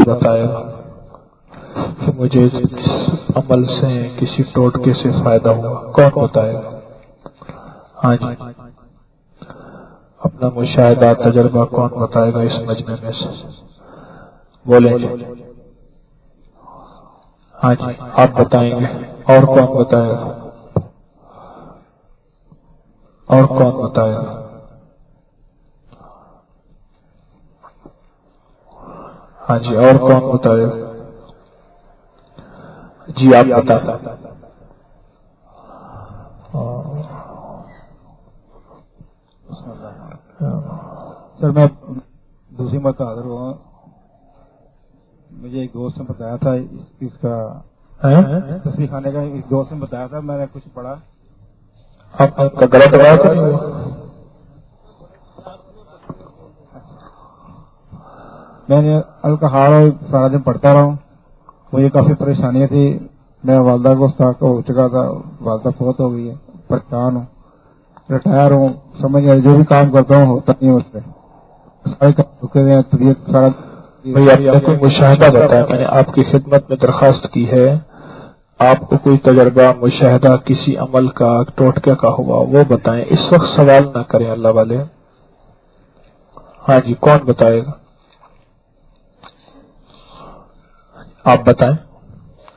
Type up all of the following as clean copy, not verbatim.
بتائے گا کہ مجھے کس عمل سے کسی ٹوٹکے سے فائدہ ہوا؟ کون بتائے گا؟ ہاں جی، اپنا مشاہدہ تجربہ کون بتائے گا اس مجمع میں سے؟ بولیں جی۔ ہاں جی، آپ بتائیں گے، اور کون بتائے گا؟ اور کون بتائے گا؟ ہاں جی، اور کون بتائے گا؟ جی آپ بتائیں۔ سر میں دوسری مرتبہ حاضر ہوا، مجھے ایک دوست نے بتایا تھا اس کا تصویر خانے کا، ایک دوست نے بتایا تھا، میں نے کچھ پڑھا۔ آپ کا غلط رہا تو نہیں ہوا؟ میں نے الکحال سارا دن پڑھتا رہا ہوں، مجھے کافی پریشانیاں تھی، میں والدہ کو استاق ہو چکا تھا، والدہ فوت ہو گئی ہے، پریشان ہوں، ریٹائر ہوں، سمجھ آئی جو بھی کام کرتا ہوں ہوتا نہیں اس پہ، سارے کام رکے ہوئے ہیں، طبیعت سارا۔ بھائی آپ نے کوئی مشاہدہ بتایا، میں نے آپ کی خدمت میں درخواست کی ہے، آپ کو کوئی تجربہ مشاہدہ کسی عمل کا ٹوٹکے کا ہوا وہ بتائیں، اس وقت سوال نہ کریں اللہ والے۔ ہاں جی، کون بتائے گا؟ آپ بتائیں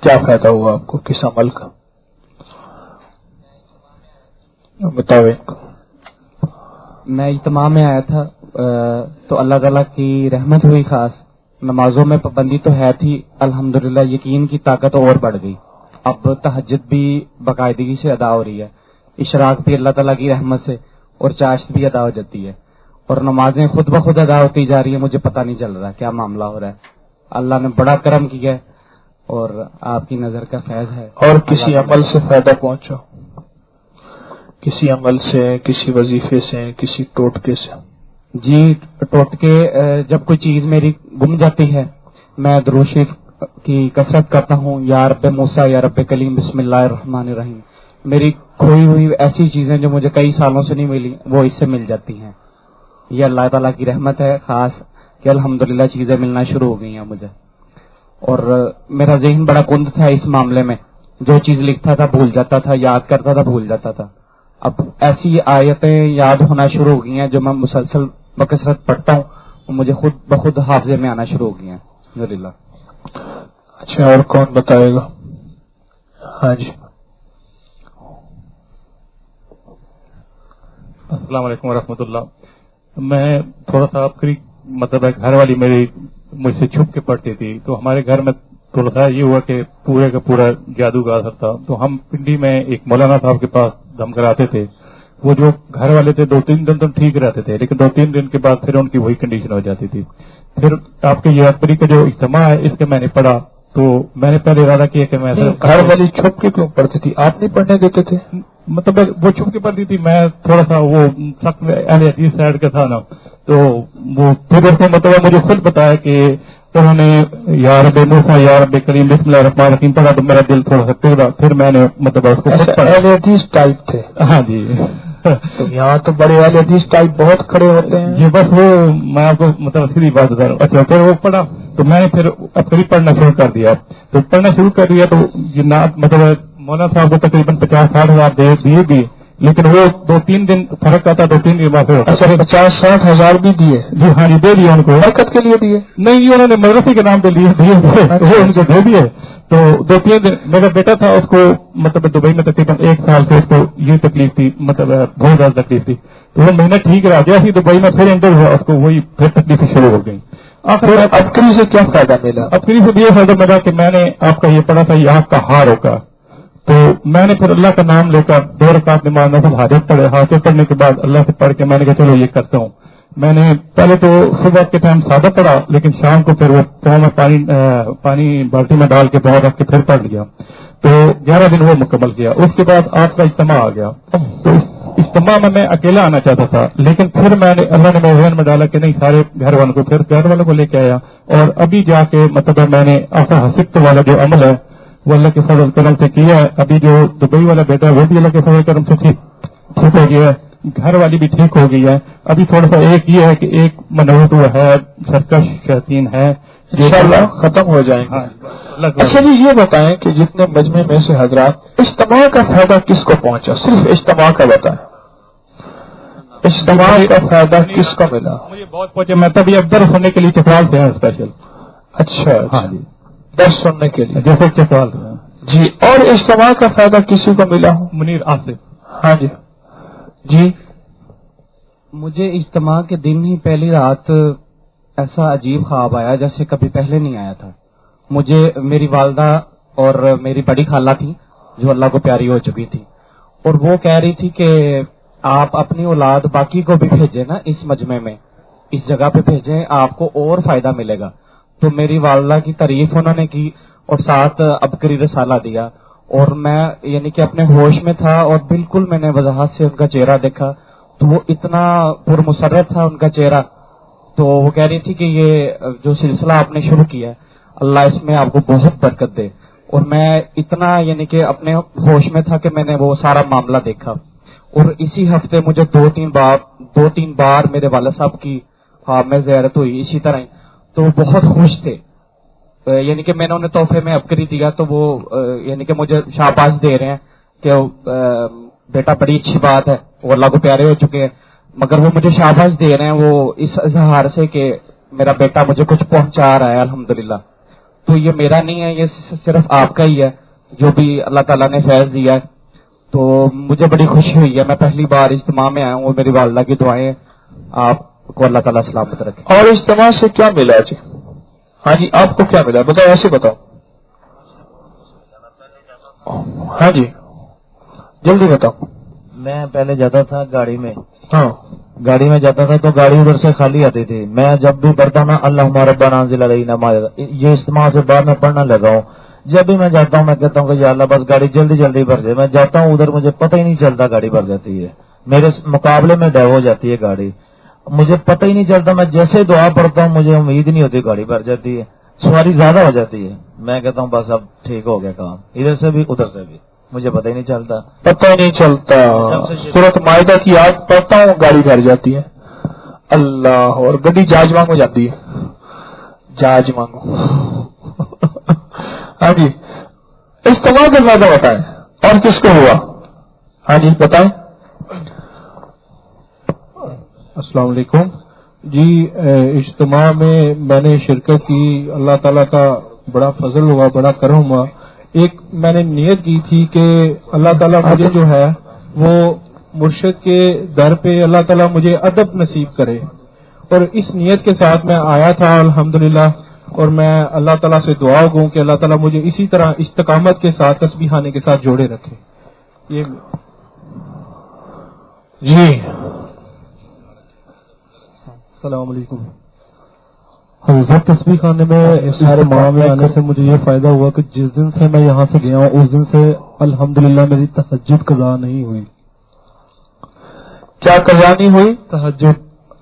کیا فائدہ ہوا آپ کو کس عمل کا؟ بتاؤ ان کو۔ میں اجتماع میں آیا تھا تو اللہ تعالیٰ کی رحمت ہوئی، خاص نمازوں میں پابندی تو ہے تھی، الحمدللہ یقین کی طاقت اور بڑھ گئی، اب تہجد بھی باقاعدگی سے ادا ہو رہی ہے، اشراق بھی اللہ تعالیٰ کی رحمت سے، اور چاشت بھی ادا ہو جاتی ہے، اور نمازیں خود بخود ادا ہوتی جا رہی ہیں، مجھے پتہ نہیں چل رہا کیا معاملہ ہو رہا ہے، اللہ نے بڑا کرم کیا ہے اور آپ کی نظر کا فیض ہے۔ اور کسی عمل سے فائدہ پہنچا، کسی عمل سے، کسی وظیفے سے، کسی ٹوٹکے سے؟ جی ٹوٹکے، جب کوئی چیز میری گم جاتی ہے میں درود شریف کی کثرت کرتا ہوں، یا رب موسیٰ یا رب کلیم بسم اللہ الرحمن الرحیم، میری کھوئی ہوئی ایسی چیزیں جو مجھے کئی سالوں سے نہیں ملی وہ اس سے مل جاتی ہیں، یہ اللہ تعالیٰ کی رحمت ہے خاص کہ الحمدللہ چیزیں ملنا شروع ہو گئی ہیں مجھے، اور میرا ذہن بڑا کند تھا اس معاملے میں، جو چیز لکھتا تھا بھول جاتا تھا، یاد کرتا تھا بھول جاتا تھا، اب ایسی آیتیں یاد ہونا شروع ہو گئی ہیں جو میں مسلسل بکثرت پڑھتا ہوں اور مجھے خود بخود حافظے میں آنا شروع ہو گئی ہیں الحمدللہ۔ اچھا، اور کون بتائے گا؟ ہاں جی۔ السلام علیکم ورحمۃ اللہ۔ میں تھوڑا سا آپ کی مطلب گھر والی میری مجھ سے چھپ کے پڑھتی تھی، تو ہمارے گھر میں تھوڑا سا یہ ہوا کہ پورے کا پورا جادو کا اثر تھا، تو ہم پنڈی میں ایک مولانا صاحب کے پاس دم کراتے تھے، وہ جو گھر والے تھے 2-3 دن تو ٹھیک رہتے تھے، لیکن 2-3 دن کے بعد پھر ان کی وہی کنڈیشن ہو جاتی تھی۔ پھر آپ کے یہ اکبری کا جو اجتماع ہے اس کے میں نے پڑھا، تو میں نے پہلے ارادہ کیا کہ میں گھر والی چھپ کے کیوں پڑھتی تھی؟ آپ نہیں پڑھنے دیتے تھے؟ مطلب وہ چھپ کے پڑھتی تھی، میں تھوڑا سا وہ سخت اہل حدیث سائڈ کا تھا نا، تو وہ پھر اس نے مطلب مجھے خود بتایا کہ انہوں نے یا رب موسیٰ یا رب کریم بسم اللہ الرحمن الرحیم پڑھا تو میرا دل تھوڑا سا پگھلا، پھر میں نے مطلب اس کو اہل حدیث ٹائپ تھے؟ ہاں جی۔ تو یہاں تو بڑے اہل حدیث ٹائپ بہت کھڑے ہوتے ہیں۔ یہ بس وہ میں آپ کو مطلب سیدھی بات بتا رہا ہوں۔ اچھا، پھر وہ پڑھا تو میں نے پھر اکثری پڑھنا شروع کر دیا، تو پڑھنا شروع کر دیا تو جنات مطلب مولانا صاحب کو تقریباً 50-60 ہزار دیے بھی، لیکن وہ 2-3 دن فرق آتا، 2-3 دن بعد پھر 50-60 ہزار بھی دیے؟ جی ہاں جی، دے دیے ان کو، برکت کے لیے دیے؟ نہیں، انہوں نے مدرسے کے نام پہ لیے وہ ان کو دے دیے۔ تو 2-3 دن میرا بیٹا تھا، اس کو مطلب دبئی میں تقریباً 1 سال سے اس کو یہ تکلیف تھی، مطلب بہت زیادہ تکلیف تھی، تو وہ مہینہ ٹھیک رہا، جیسے ہی دبئی میں پھر انٹر ہوا اس کو وہی پھر تکلیفیں شروع ہو گئی۔ ابکری سے کیا فائدہ ملا؟ ابکری سے یہ فائدہ ملا کہ میں نے آپ کا یہ پڑھا تھا یہ آنکھ کا ہار ہوگا، تو میں نے پھر اللہ کا نام لے کر 2 رکعت نماز نفل حاجت پڑھے، حاجت پڑھنے کے بعد اللہ سے پڑھ کے میں نے کہا چلو یہ کرتا ہوں۔ میں نے پہلے تو صبح کے ٹائم سادہ پڑھا، لیکن شام کو پھر وہ پاؤں میں پانی بالٹی میں ڈال کے پاؤں رکھ کے پھر پڑھ لیا، تو 11 دن وہ مکمل کیا۔ اس کے بعد آپ کا اجتماع آ گیا، تو اجتماع میں اکیلا آنا چاہتا تھا، لیکن پھر میں نے اللہ نے میرے ذہن میں ڈالا کہ نہیں سارے گھر والوں کو، پھر گھر والوں کو لے کے آیا، اور ابھی جا کے مطلب میں نے آفا حسبت والا جو عمل ہے وہ اللہ کے فضل کرم سے کیا ہے۔ ابھی جو دبئی والا بیٹا ہے وہ بھی اللہ کے فضل کرم سے ٹھیک ہو گیا ہے، گھر والی بھی ٹھیک ہو گئی ہے. ابھی تھوڑا سا ایک یہ ہے کہ ایک منوط وہ ہے سرکش شیطین ہے انشاءاللہ ختم ہو جائیں گے. اچھا جی یہ بتائیں کہ جتنے مجمع میں سے حضرات اجتماع کا فائدہ کس کو پہنچا؟ صرف اجتماع کا بتائیں. اجتماع کا فائدہ کس کو ملا؟ مجھے بہت پہنچے. میں تبھی اب درس ہونے کے لیے چترال سے ہیں اسپیشل. اچھا ہاں جی درس سننے کے لیے جیسے چترال سے ہیں. جی. اور اجتماع کا فائدہ کسی کو ملا ہو؟ منیر آصف. ہاں جی جی. مجھے اجتماع کے دن ہی پہلی رات ایسا عجیب خواب آیا جیسے کبھی پہلے نہیں آیا تھا. مجھے میری والدہ اور میری بڑی خالہ تھی جو اللہ کو پیاری ہو چکی تھی، اور وہ کہہ رہی تھی کہ آپ اپنی اولاد باقی کو بھی بھیجیں نا، اس مجمع میں اس جگہ پہ بھیجیں، آپ کو اور فائدہ ملے گا. تو میری والدہ کی تعریف انہوں نے کی اور ساتھ عبقری رسالہ دیا، اور میں یعنی کہ اپنے ہوش میں تھا اور بالکل میں نے وضاحت سے ان کا چہرہ دیکھا تو وہ اتنا پرمسرت تھا ان کا چہرہ. تو وہ کہہ رہی تھی کہ یہ جو سلسلہ آپ نے شروع کیا ہے اللہ اس میں آپ کو بہت برکت دے. اور میں اتنا یعنی کہ اپنے ہوش میں تھا کہ میں نے وہ سارا معاملہ دیکھا. اور اسی ہفتے مجھے دو تین بار میرے والد صاحب کی خواب میں زیارت ہوئی اسی طرح ہی. تو وہ بہت خوش تھے، یعنی کہ میں نے انہیں تحفے میں عبقری دیا تو وہ یعنی کہ مجھے شاباش دے رہے ہیں کہ بیٹا بڑی اچھی بات ہے، وہ اللہ کو پیارے ہو چکے ہیں، مگر وہ مجھے شاباش دے رہے ہیں وہ اس اظہار سے کہ میرا بیٹا مجھے کچھ پہنچا رہا ہے الحمدللہ. تو یہ میرا نہیں ہے، یہ صرف آپ کا ہی ہے جو بھی اللہ تعالیٰ نے فیض دیا ہے. تو مجھے بڑی خوشی ہوئی ہے. میں پہلی بار اجتماع میں آیا ہوں اور میری والدہ کی دعائیں آپ کو اللہ تعالیٰ سلامت رکھے. اور اجتماع سے کیا ملا جی؟ ہاں جی آپ کو کیا ملا بتاؤ، ایسے بتاؤ. ہاں جی جلدی بتاؤ. میں پہلے جاتا تھا گاڑی میں، گاڑی میں جاتا تھا تو گاڑی ادھر سے خالی آتی تھی. میں جب بھی پڑھتا نا اللہ ربنا انزل علینا مائدہ، یہ اجتماع سے بعد میں پڑھنا لگا ہوں. جب بھی میں جاتا ہوں میں کہتا ہوں کہ یا اللہ بس گاڑی جلدی جلدی بھر جائے. میں جاتا ہوں ادھر مجھے پتہ ہی نہیں چلتا گاڑی بھر جاتی ہے، میرے مقابلے میں ڈیو ہو جاتی ہے گاڑی، مجھے پتہ ہی نہیں چلتا. میں جیسے دعا پڑھتا ہوں مجھے امید نہیں ہوتی گاڑی بھر جاتی ہے، سواری زیادہ ہو جاتی ہے. میں کہتا ہوں بس اب ٹھیک ہو گیا کام، ادھر سے بھی ادھر سے بھی مجھے پتہ ہی نہیں چلتا. پتہ ہی نہیں چلتا. سورۃ مائدہ کی آیت پڑھتا ہوں گاڑی بھر جاتی ہے اللہ، اور گڈی جاج مانگو جاتی ہے، جاج مانگو. ہاں جی اجتماع کا فائدہ بتائیں اور کس کو ہوا؟ ہاں جی بتائیں. السلام علیکم جی. اجتماع میں نے شرکت کی، اللہ تعالیٰ کا بڑا فضل ہوا، بڑا کرم ہوا. ایک میں نے نیت کی تھی کہ اللہ تعالیٰ مجھے جو ہے وہ مرشد کے در پہ اللہ تعالیٰ مجھے ادب نصیب کرے، اور اس نیت کے ساتھ میں آیا تھا الحمدللہ. اور میں اللہ تعالیٰ سے دعا گوں کہ اللہ تعالیٰ مجھے اسی طرح استقامت کے ساتھ تسبیحانے کے ساتھ جوڑے رکھے. یہ جی السلام علیکم. حضرت تسبیح خانے میں اجتماع میں آنے سے مجھے یہ فائدہ ہوا کہ جس دن سے میں یہاں سے گیا ہوں اس دن سے الحمدللہ میری تہجد قضا نہیں ہوئی. کیا قضا نہیں ہوئی؟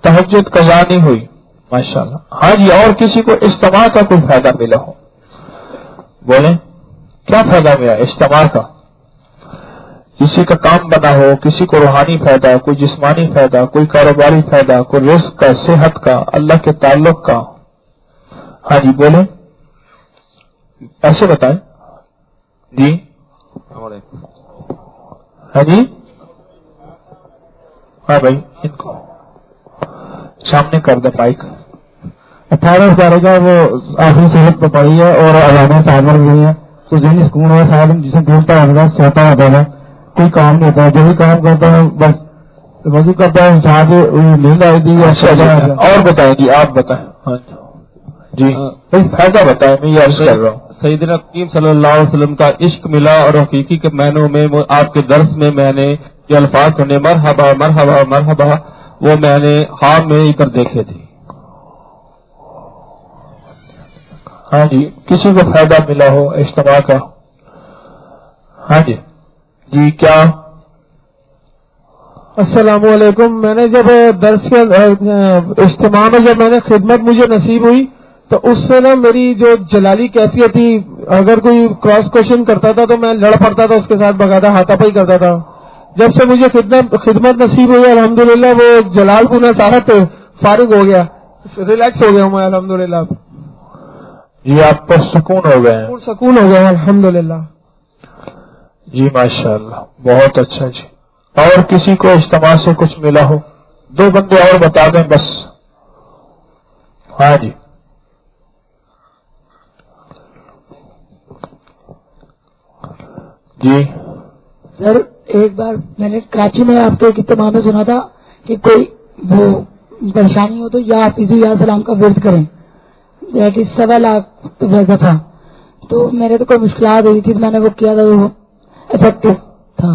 تہجد قضا نہیں ہوئی. ماشاءاللہ. ہاں جی اور کسی کو اجتماع کا کوئی فائدہ ملا ہو بولیں کیا فائدہ ملا اجتماع کا؟ کسی کا کام بنا ہو، کسی کو روحانی فائدہ، کوئی جسمانی فائدہ، کوئی کاروباری فائدہ، کوئی رزق کا، صحت کا، اللہ کے تعلق کا. ہاں جی بولیں ایسے بتائیں. جی ہاں جی ہاں بھائی ان کو سامنے کر دے مائک. 18 سال کا وہ آخری صحت پہ پڑی ہے اور علامہ تعمیر ہوئی ہے. تو ذہنی سکون ہے صاحب جسے ڈھونڈتا ہوگا سوتا ہوتا ہے، کوئی کام نہیں ہوتا، جو بھی کام کرتا ہے بس وضو کرتا ہے صاحب نیند آئی تھی. اور بتائیں جی آپ بتائیں. ہاں جی فائدہ بتائیں میں یہ عرض کر رہا ہوں. سیدنا حکیم صلی اللہ علیہ وسلم کا عشق ملا اور حقیقی کے معنوں میں آپ کے درس میں میں نے یہ الفاظ سنے مرحبا مرحبا مرحبا، وہ میں نے خواب میں ہی کر دیکھے تھے. ہاں جی کسی کو فائدہ ملا ہو اجتماع کا؟ ہاں جی جی کیا؟ السلام علیکم. میں نے جب درس کے اجتماع میں جب میں نے خدمت مجھے نصیب ہوئی تو اس سے نا میری جو جلالی کیفیت تھی، اگر کوئی کراس کوشچن کرتا تھا تو میں لڑ پڑتا تھا اس کے ساتھ، باقاعدہ ہاتھا پائی کرتا تھا. جب سے مجھے خدمت نصیب ہوئی الحمدللہ وہ جلال پور میں سارا فارغ ہو گیا, ریلیکس ہو گیا ہوں میں الحمدللہ. جی آپ پر سکون ہو گئے ہیں؟ سکون ہو گیا الحمدللہ. جی ماشاءاللہ, بہت اچھا. جی اور کسی کو اجتماع سے کچھ ملا ہو؟ 2 بندے اور بتا دیں بس. ہاں جی جی سر ایک بار میں نے کراچی میں آپ کے ایک اجتماع میں سنا تھا کہ کوئی وہ پریشانی ہو تو یا حافظ یا سلام کا ورد کریں, کہ 1.25 لاکھ ویسا تھا. تو میرے تو کوئی مشکلات ہوئی تھی, میں نے وہ کیا تھا, وہ افیکٹو تھا.